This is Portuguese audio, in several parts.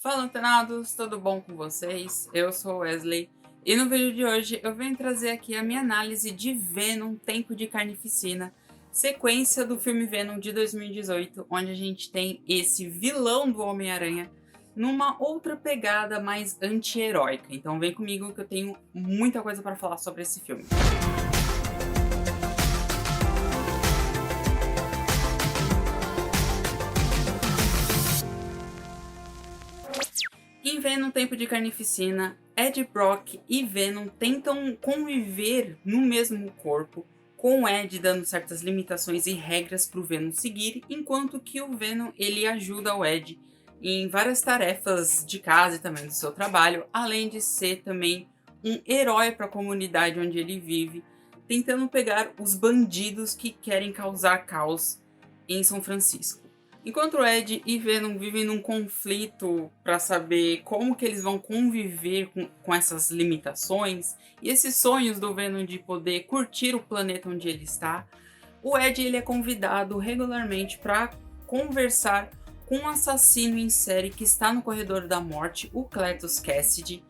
Fala, antenados, tudo bom com vocês? Eu sou Wesley e no vídeo de hoje eu venho trazer aqui a minha análise de Venom Tempo de Carnificina, sequência do filme Venom de 2018, onde a gente tem esse vilão do Homem-Aranha numa outra pegada mais anti-heróica. Então vem comigo que eu tenho muita coisa para falar sobre esse filme. Em Venom Tempo de Carnificina, Ed Brock e Venom tentam conviver no mesmo corpo, com o Ed dando certas limitações e regras para o Venom seguir, enquanto que o Venom ele ajuda o Ed em várias tarefas de casa e também do seu trabalho, além de ser também um herói para a comunidade onde ele vive, tentando pegar os bandidos que querem causar caos em São Francisco. Enquanto o Ed e Venom vivem num conflito para saber como que eles vão conviver com essas limitações e esses sonhos do Venom de poder curtir o planeta onde ele está, o Ed ele é convidado regularmente para conversar com um assassino em série que está no corredor da morte, o Cletus Cassidy,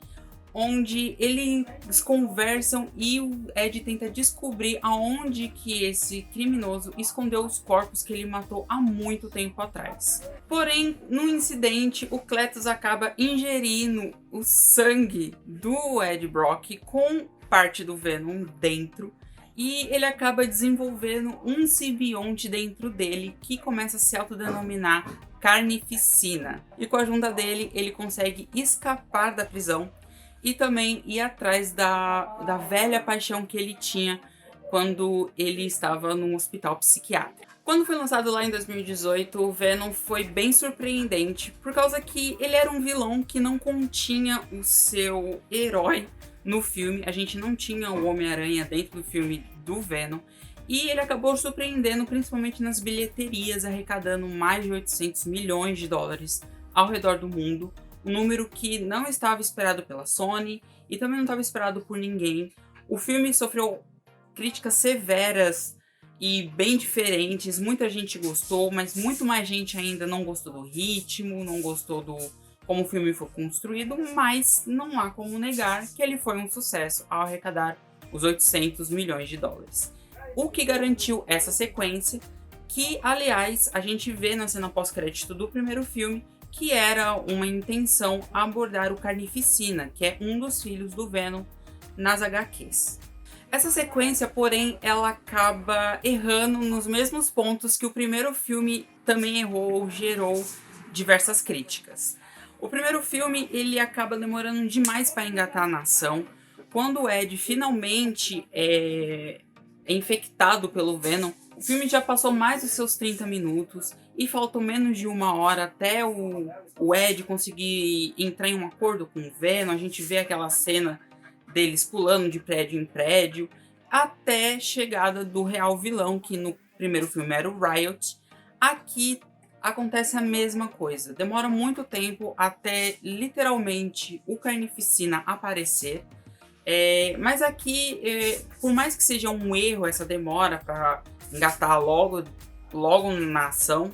onde eles conversam e o Ed tenta descobrir aonde que esse criminoso escondeu os corpos que ele matou há muito tempo atrás. Porém, no incidente, o Cletus acaba ingerindo o sangue do Ed Brock com parte do Venom dentro, e ele acaba desenvolvendo um simbionte dentro dele que começa a se autodenominar Carnificina. E com a ajuda dele, ele consegue escapar da prisão e também ir atrás da velha paixão que ele tinha quando ele estava num hospital psiquiátrico. Quando foi lançado lá em 2018, o Venom foi bem surpreendente, por causa que ele era um vilão que não continha o seu herói no filme. A gente não tinha o Homem-Aranha dentro do filme do Venom, e ele acabou surpreendendo principalmente nas bilheterias, arrecadando mais de 800 milhões de dólares ao redor do mundo, um número que não estava esperado pela Sony e também não estava esperado por ninguém. O filme sofreu críticas severas e bem diferentes, muita gente gostou, mas muito mais gente ainda não gostou do ritmo, não gostou do como o filme foi construído, mas não há como negar que ele foi um sucesso ao arrecadar os 800 milhões de dólares. O que garantiu essa sequência, que aliás a gente vê na cena pós-crédito do primeiro filme, que era uma intenção abordar o Carnificina, que é um dos filhos do Venom nas HQs. Essa sequência, porém, ela acaba errando nos mesmos pontos que o primeiro filme também errou ou gerou diversas críticas. O primeiro filme ele acaba demorando demais para engatar na ação. Quando o Ed finalmente é infectado pelo Venom, o filme já passou mais dos seus 30 minutos e faltou menos de uma hora até o Ed conseguir entrar em um acordo com o Venom. A gente vê aquela cena deles pulando de prédio em prédio, até chegada do real vilão, que no primeiro filme era o Riot. Aqui acontece a mesma coisa. Demora muito tempo até literalmente o Carnificina aparecer. Mas aqui, por mais que seja um erro essa demora para engatar logo na ação,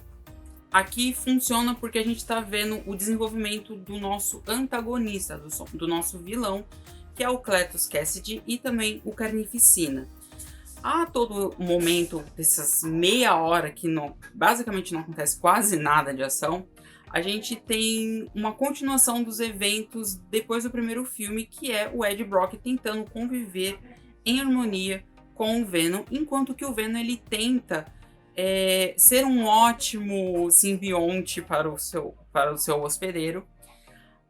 aqui funciona porque a gente está vendo o desenvolvimento do nosso antagonista, do nosso vilão, que é o Cletus Cassidy e também o Carnificina. A todo momento dessas meia hora que basicamente não acontece quase nada de ação, a gente tem uma continuação dos eventos depois do primeiro filme, que é o Ed Brock tentando conviver em harmonia com o Venom, enquanto que o Venom ele tenta ser um ótimo simbionte para o seu hospedeiro.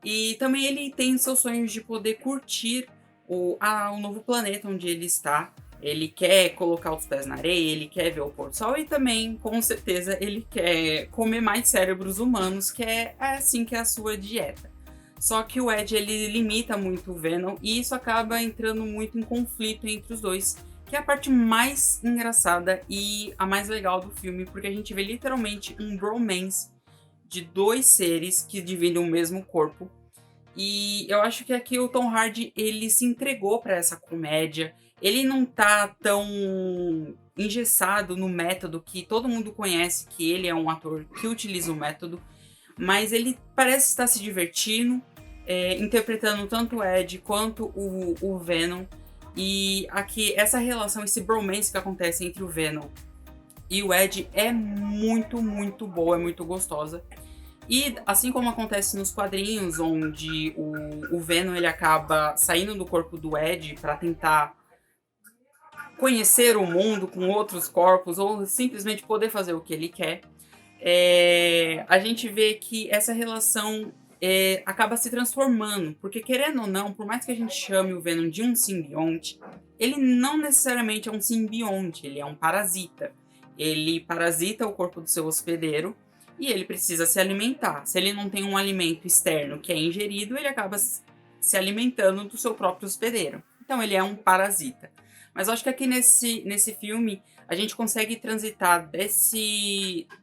E também ele tem seus sonhos de poder curtir o novo planeta onde ele está. Ele quer colocar os pés na areia, ele quer ver o pôr do sol e também, com certeza, ele quer comer mais cérebros humanos, que é assim que é a sua dieta. Só que o Ed, ele limita muito o Venom e isso acaba entrando muito em conflito entre os dois, que é a parte mais engraçada e a mais legal do filme, porque a gente vê literalmente um bromance de dois seres que dividem o mesmo corpo. E eu acho que aqui o Tom Hardy, ele se entregou para essa comédia. Ele não tá tão engessado no método que todo mundo conhece, que ele é um ator que utiliza o método. mas ele parece estar se divertindo, interpretando tanto o Ed quanto o Venom. E aqui, essa relação, esse bromance que acontece entre o Venom e o Ed é muito, muito boa, é muito gostosa. E assim como acontece nos quadrinhos, onde o Venom ele acaba saindo do corpo do Ed para tentar conhecer o mundo com outros corpos ou simplesmente poder fazer o que ele quer, a gente vê que essa relação acaba se transformando, porque querendo ou não, por mais que a gente chame o Venom de um simbionte, ele não necessariamente é um simbionte, ele é um parasita. Ele parasita o corpo do seu hospedeiro e ele precisa se alimentar. Se ele não tem um alimento externo que é ingerido, ele acaba se alimentando do seu próprio hospedeiro. Então ele é um parasita. Mas eu acho que aqui nesse filme a gente consegue transitar dessa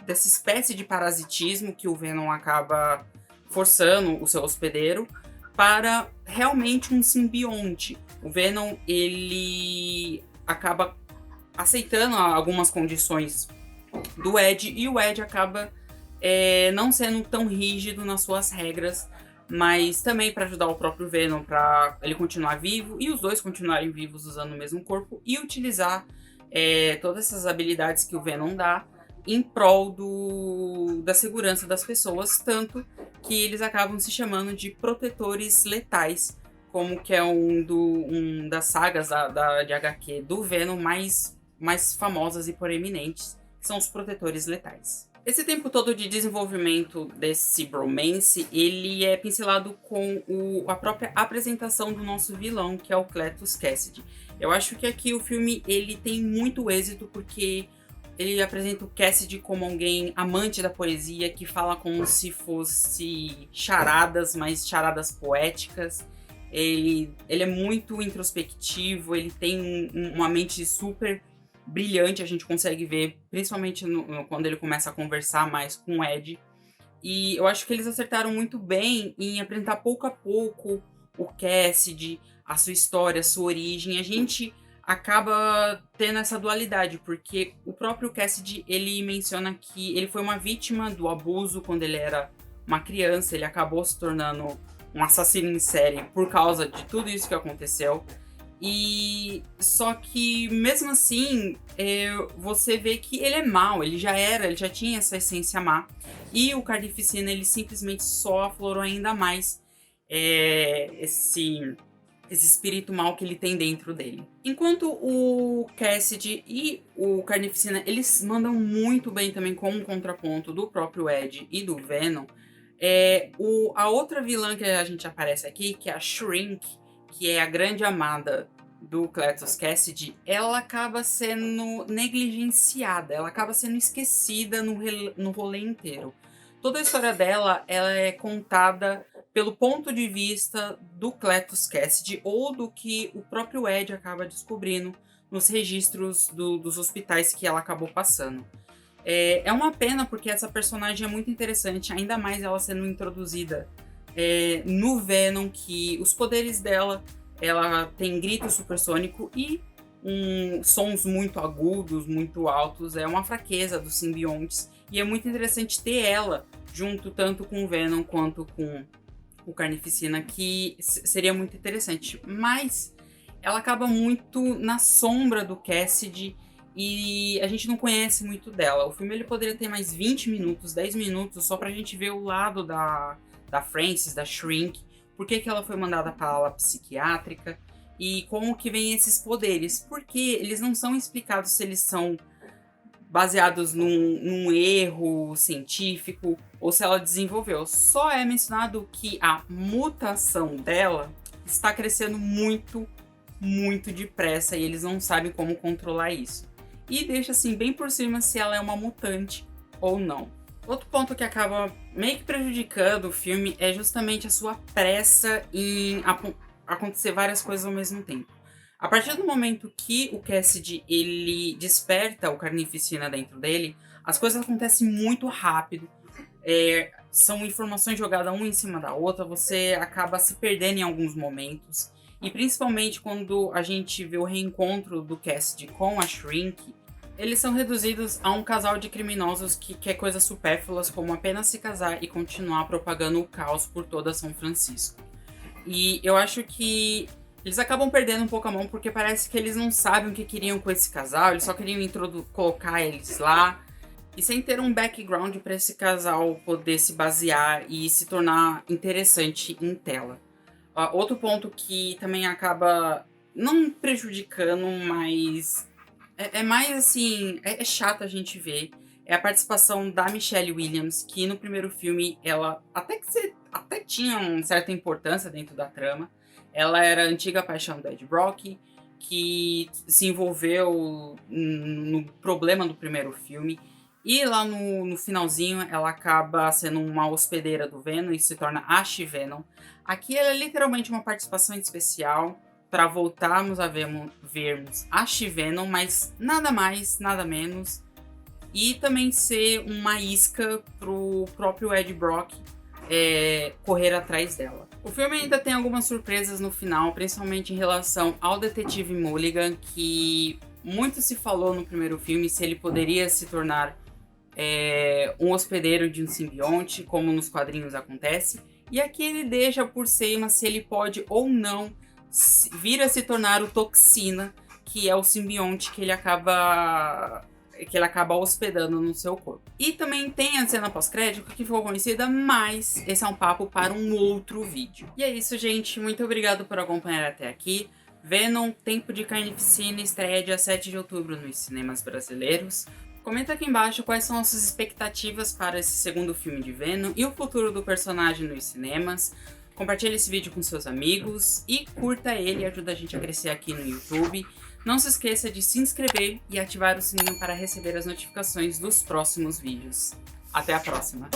espécie de parasitismo que o Venom acaba forçando o seu hospedeiro para realmente um simbionte. O Venom, ele acaba aceitando algumas condições do Ed e o Ed acaba não sendo tão rígido nas suas regras, mas também para ajudar o próprio Venom para ele continuar vivo e os dois continuarem vivos usando o mesmo corpo e utilizar todas essas habilidades que o Venom dá em prol da segurança das pessoas, tanto que eles acabam se chamando de protetores letais, como que é um das sagas de HQ do Venom mais famosas e proeminentes, que são os protetores letais. Esse tempo todo de desenvolvimento desse bromance, ele é pincelado com a própria apresentação do nosso vilão, que é o Cletus Kasady. Eu acho que aqui o filme ele tem muito êxito porque ele apresenta o Kasady como alguém amante da poesia, que fala como se fosse charadas, mas charadas poéticas. Ele é muito introspectivo, ele tem uma mente super brilhante, a gente consegue ver, principalmente quando ele começa a conversar mais com o Ed. E eu acho que eles acertaram muito bem em apresentar pouco a pouco o Kasady, a sua história, a sua origem. A gente acaba tendo essa dualidade, porque o próprio Kasady, ele menciona que ele foi uma vítima do abuso quando ele era uma criança, ele acabou se tornando um assassino em série por causa de tudo isso que aconteceu. E só que mesmo assim, você vê que ele é mau, ele já tinha essa essência má. E o Carnificina, ele simplesmente só aflorou ainda mais esse espírito mau que ele tem dentro dele. Enquanto o Kasady e o Carnificina, eles mandam muito bem também com um contraponto do próprio Ed e do Venom, a outra vilã que a gente aparece aqui, que é a Shrink, que é a grande amada do Cletus Kasady, ela acaba sendo negligenciada, ela acaba sendo esquecida no rolê inteiro. Toda a história dela, ela é contada pelo ponto de vista do Cletus Kasady ou do que o próprio Ed acaba descobrindo nos registros dos hospitais que ela acabou passando. É uma pena porque essa personagem é muito interessante, ainda mais ela sendo introduzida no Venom, que os poderes dela, ela tem grito supersônico e sons muito agudos, muito altos, é uma fraqueza dos simbiontes, e é muito interessante ter ela junto tanto com o Venom quanto com o Carnificina, que seria muito interessante, mas ela acaba muito na sombra do Kasady e a gente não conhece muito dela. O filme ele poderia ter mais 20 minutos, 10 minutos, só pra gente ver o lado da Frances, da Shrink, por que ela foi mandada para a ala psiquiátrica e como que vem esses poderes, porque eles não são explicados se eles são baseados num erro científico ou se ela desenvolveu. Só é mencionado que a mutação dela está crescendo muito, muito depressa e eles não sabem como controlar isso. E deixa assim bem por cima se ela é uma mutante ou não. Outro ponto que acaba meio que prejudicando o filme é justamente a sua pressa em acontecer várias coisas ao mesmo tempo. A partir do momento que o Kasady ele desperta o Carnificina dentro dele, as coisas acontecem muito rápido. São informações jogadas uma em cima da outra, você acaba se perdendo em alguns momentos. E principalmente quando a gente vê o reencontro do Kasady com a Shrink, Eles são reduzidos a um casal de criminosos que quer coisas supérfluas como apenas se casar e continuar propagando o caos por toda São Francisco. E eu acho que eles acabam perdendo um pouco a mão porque parece que eles não sabem o que queriam com esse casal, eles só queriam colocar eles lá. E sem ter um background para esse casal poder se basear e se tornar interessante em tela. Outro ponto que também acaba não prejudicando, mas é mais assim, é chato a gente ver, é a participação da Michelle Williams, que no primeiro filme ela até tinha uma certa importância dentro da trama. Ela era a antiga paixão do Ed Brock, que se envolveu no problema do primeiro filme. E lá no finalzinho, ela acaba sendo uma hospedeira do Venom e se torna a She-Venom. Aqui ela é literalmente uma participação especial para voltarmos a vermos a She-Venom, mas nada mais, nada menos. E também ser uma isca pro próprio Ed Brock correr atrás dela. O filme ainda tem algumas surpresas no final, principalmente em relação ao detetive Mulligan, que muito se falou no primeiro filme se ele poderia se tornar um hospedeiro de um simbionte, como nos quadrinhos acontece. E aqui ele deixa por cima se ele pode ou não vir a se tornar o Toxina, que é o simbionte que ele acaba hospedando no seu corpo. E também tem a cena pós-crédito que ficou conhecida, mas esse é um papo para um outro vídeo. E é isso, gente. Muito obrigado por acompanhar até aqui. Venom, Tempo de Carnificina, estreia dia 7 de outubro nos cinemas brasileiros. Comenta aqui embaixo quais são as suas expectativas para esse segundo filme de Venom e o futuro do personagem nos cinemas. Compartilhe esse vídeo com seus amigos e curta ele, ajuda a gente a crescer aqui no YouTube. Não se esqueça de se inscrever e ativar o sininho para receber as notificações dos próximos vídeos. Até a próxima!